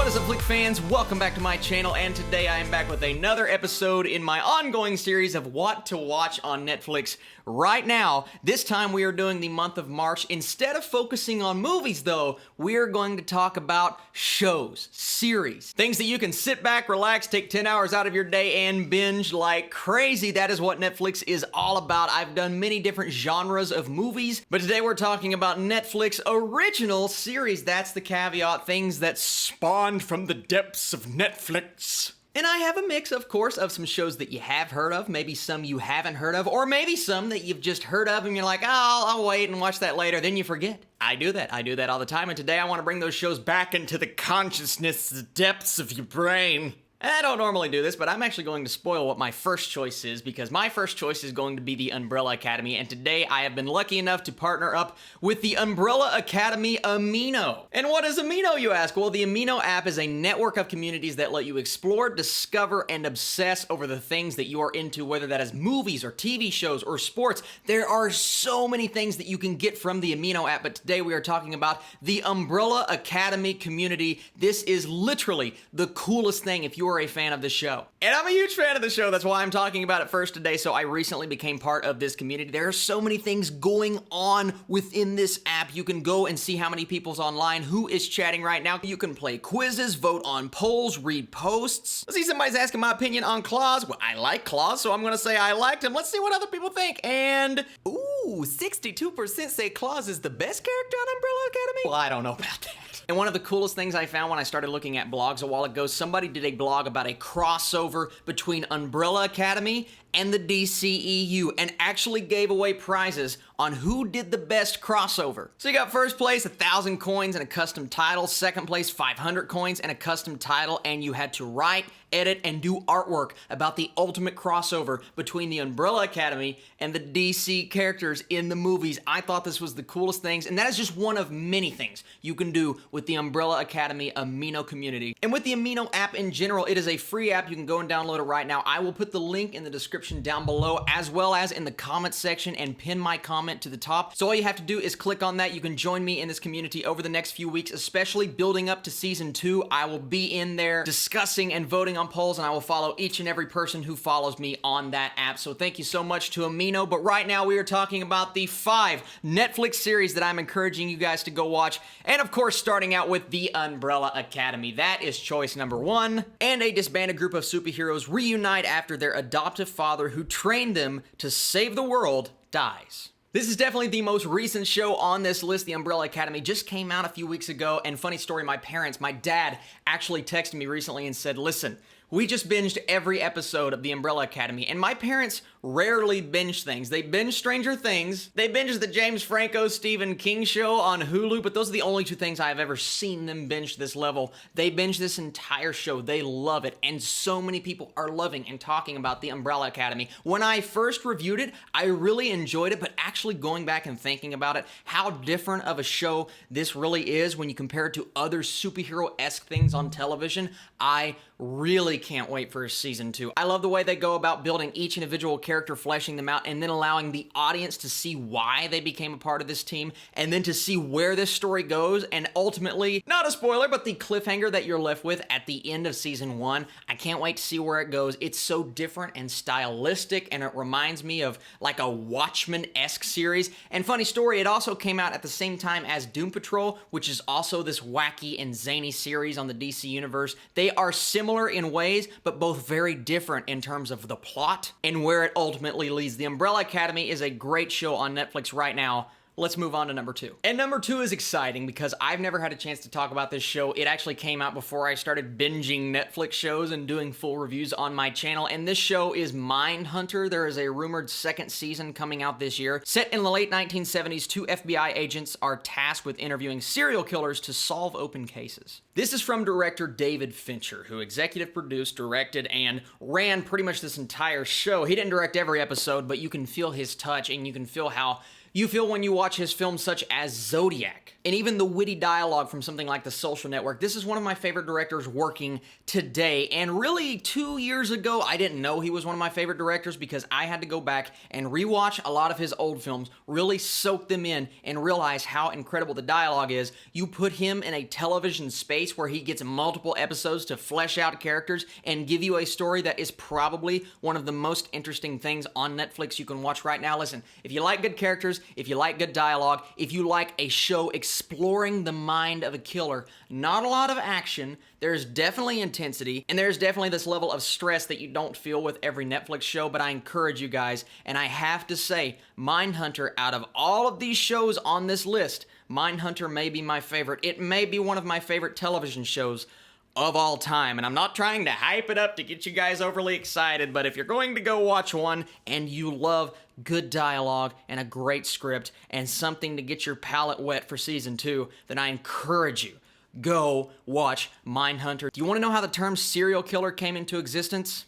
What is up, Flick fans? Welcome back to my channel, and today I am back with another episode in my ongoing series of what to watch on Netflix right now. This time we are doing the month of March. Instead of focusing on movies, though, we are going to talk about shows, series, things that you can sit back, relax, take 10 hours out of your day, and binge like crazy. That is what Netflix is all about. I've done many different genres of movies, but today we're talking about Netflix original series. That's the caveat, things that spawned from the depths of Netflix. And I have a mix, of course, of some shows that you have heard of, maybe some you haven't heard of, or maybe some that you've just heard of and you're like, oh, I'll wait and watch that later, then you forget. I do that all the time, and today I want to bring those shows back into the consciousness, the depths of your brain. And I don't normally do this, but I'm actually going to spoil what my first choice is, because my first choice is going to be the Umbrella Academy, and today I have been lucky enough to partner up with the Umbrella Academy Amino. And what is Amino, you ask? Well, the Amino app is a network of communities that let you explore, discover, and obsess over the things that you are into, whether that is movies or TV shows or sports. There are so many things that you can get from the Amino app, but today we are talking about the Umbrella Academy community. This is literally the coolest thing if you are a fan of the show. And I'm a huge fan of the show, that's why I'm talking about it first today. So I recently became part of this community. There are so many things going on within this app. You can go and see how many people's online, who is chatting right now. You can play quizzes, vote on polls, read posts. Let's see, somebody's asking my opinion on Claus. Well, I like Claus, so I'm gonna say I liked him. Let's see what other people think. And, ooh, 62% say Claus is the best character on Umbrella Academy? Well, I don't know about that. And one of the coolest things I found when I started looking at blogs a while ago, somebody did a blog about a crossover between Umbrella Academy and the DCEU, and actually gave away prizes on who did the best crossover. So you got first place, 1,000 coins and a custom title. Second place, 500 coins and a custom title, and you had to write, edit, and do artwork about the ultimate crossover between the Umbrella Academy and the DC characters in the movies. I thought this was the coolest things, and that is just one of many things you can do with the Umbrella Academy Amino community. And with the Amino app in general, it is a free app. You can go and download it right now. I will put the link in the description down below, as well as in the comments section, and pin my comment to the top. So all you have to do is click on that. You can join me in this community over the next few weeks, especially building up to season 2. I will be in there discussing and voting on polls, and I will follow each and every person who follows me on that app. So thank you so much to Amino. But right now we are talking about the 5 Netflix series that I'm encouraging you guys to go watch. And of course, starting out with the Umbrella Academy. That is choice number 1. And a disbanded group of superheroes reunite after their adoptive father, who trained them to save the world, dies. This is definitely the most recent show on this list. The Umbrella Academy just came out a few weeks ago, and funny story, my dad actually texted me recently and said, listen, we just binged every episode of the Umbrella Academy, and my parents rarely binge things. They binge Stranger Things, they binge the James Franco Stephen King show on Hulu, but those are the only 2 things I've ever seen them binge this level. They binge this entire show. They love it, and so many people are loving and talking about the Umbrella Academy. When I first reviewed it, I really enjoyed it, but actually going back and thinking about it, how different of a show this really is when you compare it to other superhero-esque things on television, I really can't wait for season 2. I love the way they go about building each individual character, fleshing them out, and then allowing the audience to see why they became a part of this team, and then to see where this story goes, and ultimately, not a spoiler, but the cliffhanger that you're left with at the end of season 1. I can't wait to see where it goes. It's so different and stylistic, and it reminds me of like a Watchmen-esque series. And funny story, it also came out at the same time as Doom Patrol, which is also this wacky and zany series on the DC Universe. They are similar in ways, but both very different in terms of the plot and where it ultimately leads. The Umbrella Academy is a great show on Netflix right now. Let's move on to number 2. And number 2 is exciting because I've never had a chance to talk about this show. It actually came out before I started binging Netflix shows and doing full reviews on my channel, and this show is Mindhunter. There is a rumored second season coming out this year. Set in the late 1970s, 2 FBI agents are tasked with interviewing serial killers to solve open cases. This is from director David Fincher, who executive produced, directed, and ran pretty much this entire show. He didn't direct every episode, but you can feel his touch, and you can feel how you feel when you watch his films such as Zodiac, and even the witty dialogue from something like The Social Network. This is one of my favorite directors working today, and really 2 years ago, I didn't know he was one of my favorite directors because I had to go back and rewatch a lot of his old films, really soak them in, and realize how incredible the dialogue is. You put him in a television space where he gets multiple episodes to flesh out characters and give you a story that is probably one of the most interesting things on Netflix you can watch right now. Listen, if you like good characters, if you like good dialogue, if you like a show exploring the mind of a killer, not a lot of action, there's definitely intensity, and there's definitely this level of stress that you don't feel with every Netflix show, but I encourage you guys, and I have to say, Mindhunter, out of all of these shows on this list, Mindhunter may be my favorite. It may be one of my favorite television shows of all time, and I'm not trying to hype it up to get you guys overly excited, but if you're going to go watch one and you love good dialogue and a great script and something to get your palate wet for season 2, then I encourage you, go watch Mindhunter. Do you want to know how the term serial killer came into existence?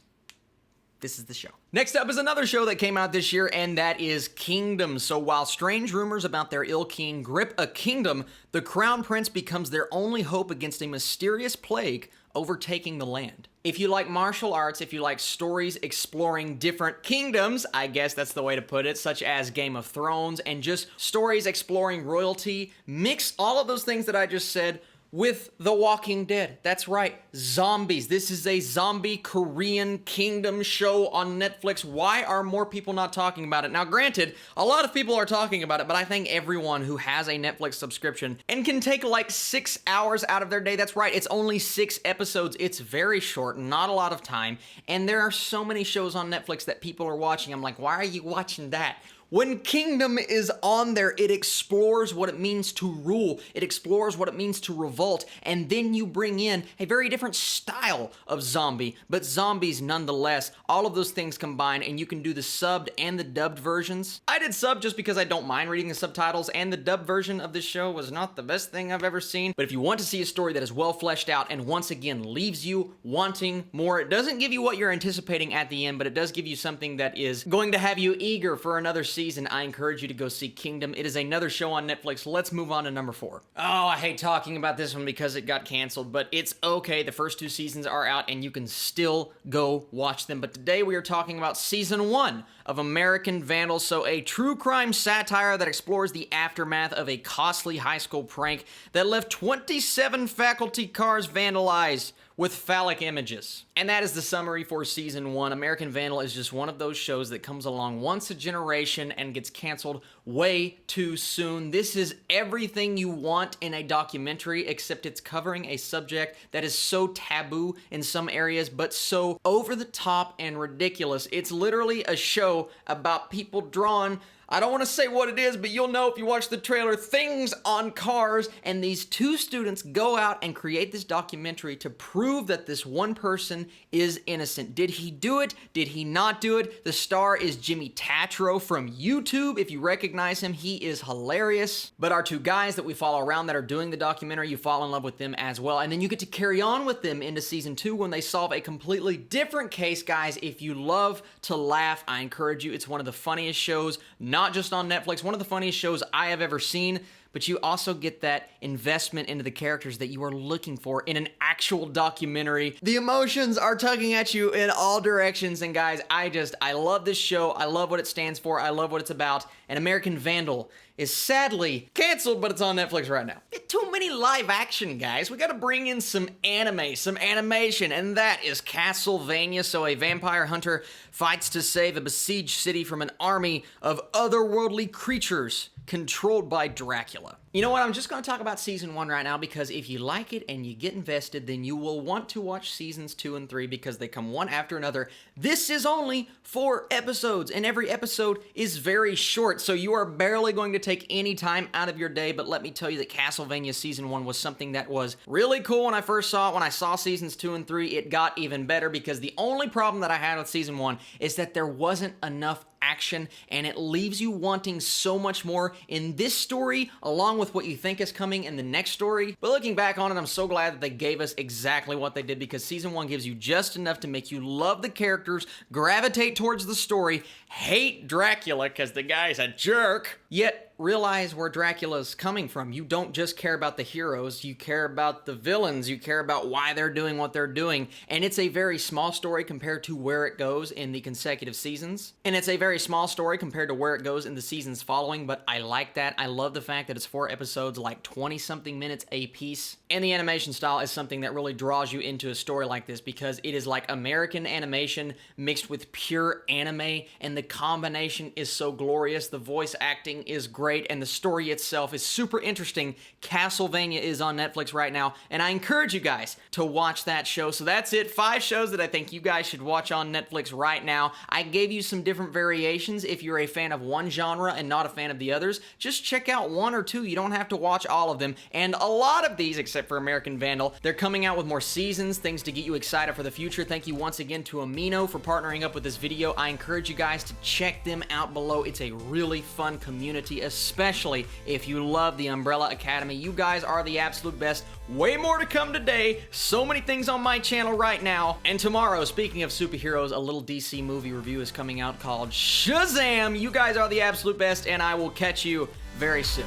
This is the show. Next up is another show that came out this year, and that is Kingdom. So while strange rumors about their ill king grip a kingdom, the crown prince becomes their only hope against a mysterious plague overtaking the land. If you like martial arts, if you like stories exploring different kingdoms, I guess that's the way to put it, such as Game of Thrones, and just stories exploring royalty, mix all of those things that I just said with The Walking Dead. That's right, zombies. This is a zombie Korean kingdom show on Netflix. Why are more people not talking about it? Now, granted, a lot of people are talking about it, but I think everyone who has a Netflix subscription and can take like 6 hours out of their day, that's right, it's only 6 episodes. It's very short, not a lot of time, and there are so many shows on Netflix that people are watching. I'm like, why are you watching that? When Kingdom is on there, it explores what it means to rule. It explores what it means to revolt. And then you bring in a very different style of zombie, but zombies nonetheless. All of those things combined, and you can do the subbed and the dubbed versions. I did sub just because I don't mind reading the subtitles, and the dubbed version of this show was not the best thing I've ever seen. But if you want to see a story that is well fleshed out and once again leaves you wanting more, it doesn't give you what you're anticipating at the end, but it does give you something that is going to have you eager for another season. I encourage you to go see Kingdom. It is another show on Netflix. Let's move on to number 4. Oh, I hate talking about this one because it got canceled, but it's okay. The first 2 seasons are out and you can still go watch them. But today we are talking about season 1 of American Vandal. So a true crime satire that explores the aftermath of a costly high school prank that left 27 faculty cars vandalized with phallic images. And that is the summary for season 1. American Vandal is just one of those shows that comes along once a generation and gets canceled way too soon. This is everything you want in a documentary, except it's covering a subject that is so taboo in some areas, but so over the top and ridiculous. It's literally a show about people drawing, I don't want to say what it is, but you'll know if you watch the trailer, things on cars, and these 2 students go out and create this documentary to prove that this one person is innocent. Did he do it? Did he not do it? The star is Jimmy Tatro from YouTube. If you recognize him, he is hilarious. But our 2 guys that we follow around that are doing the documentary, you fall in love with them as well, and then you get to carry on with them into season 2 when they solve a completely different case. Guys, if you love to laugh, I encourage you. It's one of the funniest shows, not just on Netflix, one of the funniest shows I have ever seen, but you also get that investment into the characters that you are looking for in an actual documentary. The emotions are tugging at you in all directions, and guys, I love this show. I love what it stands for. I love what it's about, and American Vandal is sadly canceled, but it's on Netflix right now. Too many live action, guys. We gotta bring in some anime, some animation, and that is Castlevania. So a vampire hunter fights to save a besieged city from an army of otherworldly creatures controlled by Dracula. You know what? I'm just going to talk about season 1 right now because if you like it and you get invested, then you will want to watch seasons 2 and 3 because they come one after another. This is only 4 episodes, and every episode is very short, so you are barely going to take any time out of your day. But let me tell you that Castlevania season 1 was something that was really cool when I first saw it. When I saw seasons 2 and 3, it got even better because the only problem that I had with season 1 is that there wasn't enough action, and it leaves you wanting so much more in this story, along with what you think is coming in the next story. But looking back on it, I'm so glad that they gave us exactly what they did, because season 1 gives you just enough to make you love the characters, gravitate towards the story, hate Dracula because the guy's a jerk, yet realize where Dracula's coming from. You don't just care about the heroes, you care about the villains, you care about why they're doing what they're doing, and it's a very small story compared to where it goes in the consecutive seasons, and it's a very small story compared to where it goes in the seasons following, but I like that. I love the fact that it's 4 episodes, like 20-something minutes a piece, and the animation style is something that really draws you into a story like this, because it is like American animation mixed with pure anime, and the combination is so glorious. The voice acting is great, and the story itself is super interesting. Castlevania is on Netflix right now, and I encourage you guys to watch that show. So that's it, 5 shows that I think you guys should watch on Netflix right now. I gave you some different variations. If you're a fan of one genre and not a fan of the others, just check out 1 or 2. You don't have to watch all of them, and a lot of these, except for American Vandal, they're coming out with more seasons, things to get you excited for the future. Thank you once again to Amino for partnering up with this video. I encourage you guys to check them out below. It's a really fun community, especially if you love the Umbrella Academy. You guys are the absolute best. Way more to come today. So many things on my channel right now. And tomorrow, speaking of superheroes, a little DC movie review is coming out called SHAZAM. You guys are the absolute best, and I will catch you very soon.